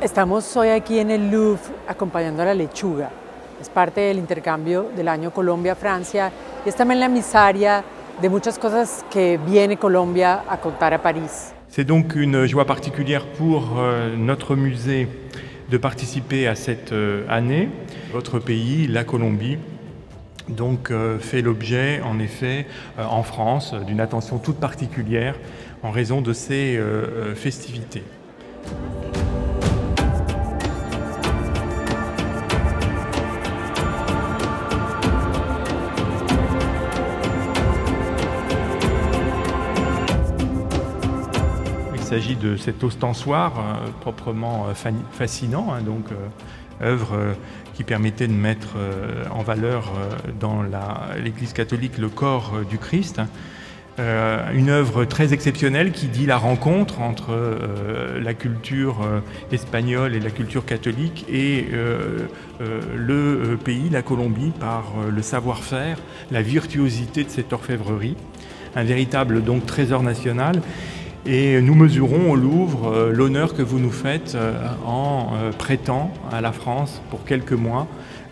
Estamos hoy aquí en el Louvre acompañando a la lechuga. Es parte del intercambio del año Colombia-Francia y es también la emisaria de muchas cosas que viene Colombia a contar a París. C'est donc une joie particulière pour notre musée de participer à cette année. Votre pays, la Colombie, donc fait l'objet en effet en France d'une attention toute particulière en raison de ces festivités. Il s'agit de cet ostensoir proprement fascinant, œuvre qui permettait de mettre en valeur dans l'Église catholique le corps du Christ. Une œuvre très exceptionnelle qui dit la rencontre entre la culture espagnole et la culture catholique et le pays, la Colombie, par le savoir-faire, la virtuosité de cette orfèvrerie. Un véritable donc trésor national. Et nous mesurons au Louvre l'honneur que vous nous faites en prêtant à la France pour quelques mois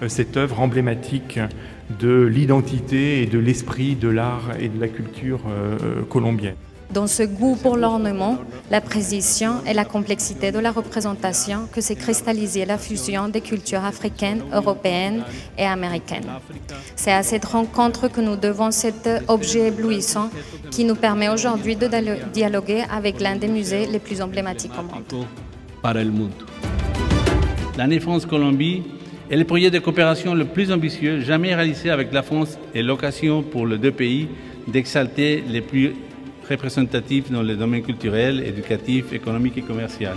cette œuvre emblématique de l'identité et de l'esprit de l'art et de la culture colombienne. Dans ce goût pour l'ornement, la précision et la complexité de la représentation que s'est cristallisée la fusion des cultures africaines, européennes et américaines. C'est à cette rencontre que nous devons cet objet éblouissant qui nous permet aujourd'hui de dialoguer avec l'un des musées les plus emblématiques au monde. L'année France-Colombie est le projet de coopération le plus ambitieux jamais réalisé avec la France et l'occasion pour les deux pays d'exalter les plus représentatifs dans les domaines culturels, éducatifs, économiques et commerciaux.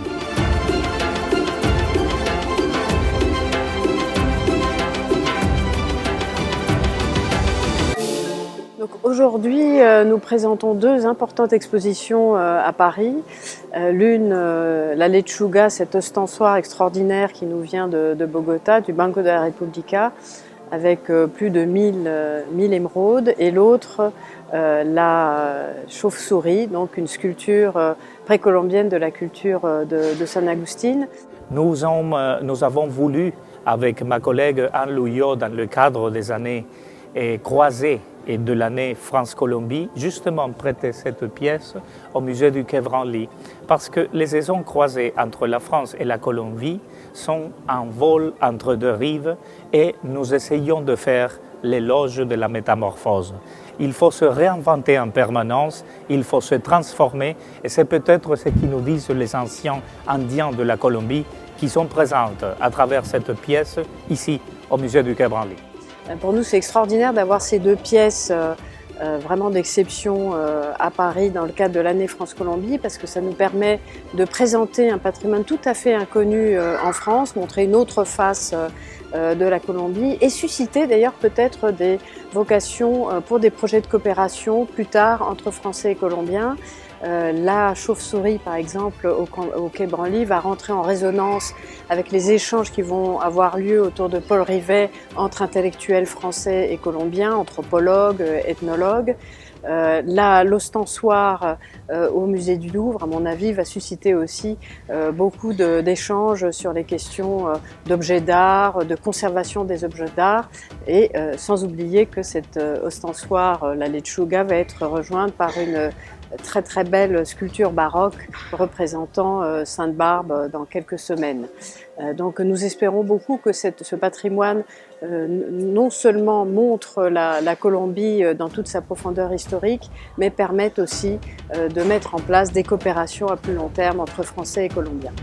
Aujourd'hui, nous présentons deux importantes expositions à Paris. L'une, la Lechuga, cet ostensoir extraordinaire qui nous vient de Bogota, du Banco de la República, avec plus de 1000 émeraudes, et l'autre, la chauve-souris, donc une sculpture précolombienne de la culture de San Agustín. Nous avons voulu, avec ma collègue Anne Louillot, dans le cadre des années croisées et de l'année France-Colombie, justement prêter cette pièce au musée du Quai Branly, parce que les liaisons croisées entre la France et la Colombie sont un vol entre deux rives et nous essayons de faire l'éloge de la métamorphose. Il faut se réinventer en permanence, il faut se transformer et c'est peut-être ce qui nous disent les anciens Indiens de la Colombie qui sont présents à travers cette pièce ici au musée du Quai Branly. Pour nous, c'est extraordinaire d'avoir ces deux pièces vraiment d'exception à Paris dans le cadre de l'année France-Colombie parce que ça nous permet de présenter un patrimoine tout à fait inconnu en France, montrer une autre face de la Colombie et susciter d'ailleurs peut-être des vocations pour des projets de coopération plus tard entre Français et Colombiens. La chauve-souris, par exemple, au Quai Branly, va rentrer en résonance avec les échanges qui vont avoir lieu autour de Paul Rivet entre intellectuels français et colombiens, anthropologues, ethnologues. L'ostensoir au musée du Louvre, à mon avis, va susciter aussi beaucoup d'échanges sur les questions d'objets d'art, de conservation des objets d'art et sans oublier que cet ostensoir, la Lechuga, va être rejointe par une très très belle sculpture baroque représentant Sainte-Barbe dans quelques semaines. Donc nous espérons beaucoup que ce patrimoine non seulement montre la Colombie dans toute sa profondeur historique, mais permette aussi de mettre en place des coopérations à plus long terme entre Français et Colombiens.